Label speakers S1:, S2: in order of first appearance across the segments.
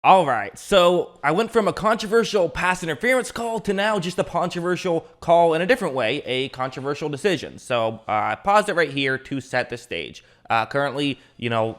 S1: All right, so I went from a controversial pass interference call to now just a controversial call in a different way, a controversial decision. So I paused it right here to set the stage. Currently, 9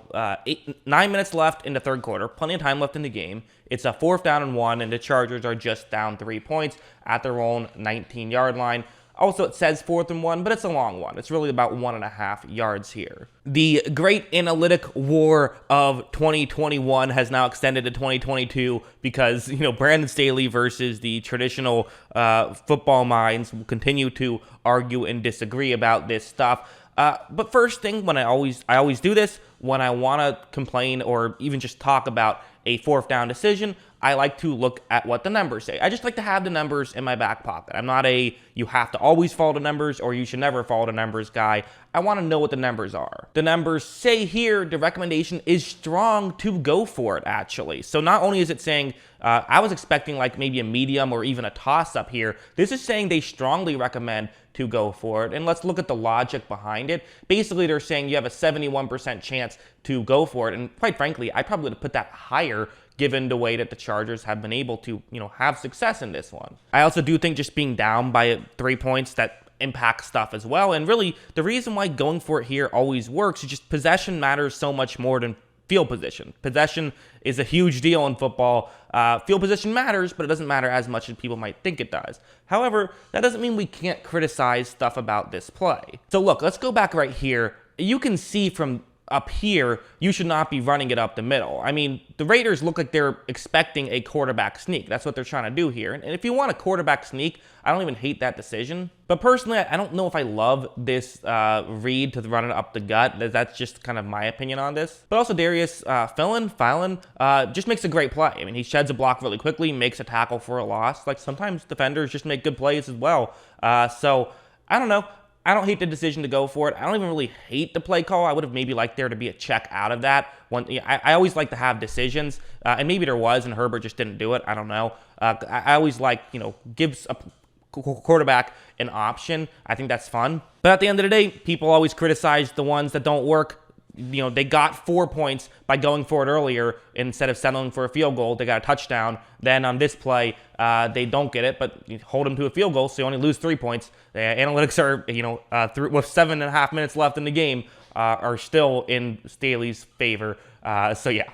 S1: minutes left in the third quarter, plenty of time left in the game. It's a 4th down and 1, and the Chargers are just down 3 points at their own 19-yard line. Also, it says 4th and 1, but it's a long one. It's really about 1.5 yards here. The great analytic war of 2021 has now extended to 2022 because, Brandon Staley versus the traditional football minds will continue to argue and disagree about this stuff. But first thing, when I always do this, when I want to complain or even just talk about a 4th down decision, I like to look at what the numbers say. I just like to have the numbers in my back pocket. I'm not a you have to always follow the numbers or you should never follow the numbers guy. I want to know what the numbers are. The numbers say here the recommendation is strong to go for it, actually. So not only is it saying, I was expecting like maybe a medium or even a toss-up here. This is saying they strongly recommend to go for it. And let's look at the logic behind it. Basically, they're saying you have a 71% chance to go for it. And quite frankly, I probably would have put that higher given the way that the Chargers have been able to, have success in this one. I also do think just being down by 3 points, that impacts stuff as well. And really, the reason why going for it here always works is just possession matters so much more than field position. Possession is a huge deal in football. Field position matters, but it doesn't matter as much as people might think it does. However, that doesn't mean we can't criticize stuff about this play. So look, let's go back right here. You can see from up here, you should not be running it up the middle. I mean, the Raiders look like they're expecting a quarterback sneak. That's what they're trying to do here. And if you want a quarterback sneak, I don't even hate that decision. But personally, I don't know if I love this read to run it up the gut. That's just kind of my opinion on this. But also Darius Philon just makes a great play. I mean, he sheds a block really quickly, makes a tackle for a loss. Like sometimes defenders just make good plays as well. So I don't know. I don't hate the decision to go for it. I don't even really hate the play call. I would have maybe liked there to be a check out of that. I always like to have decisions, and maybe there was, and Herbert just didn't do it. I don't know. I always like, gives a quarterback an option. I think that's fun. But at the end of the day, people always criticize the ones that don't work. They got 4 points by going for it earlier instead of settling for a field goal. They got a touchdown. Then on this play, they don't get it, but you hold them to a field goal, so you only lose 3 points. The analytics are, with 7.5 minutes left in the game, are still in Staley's favor. So yeah.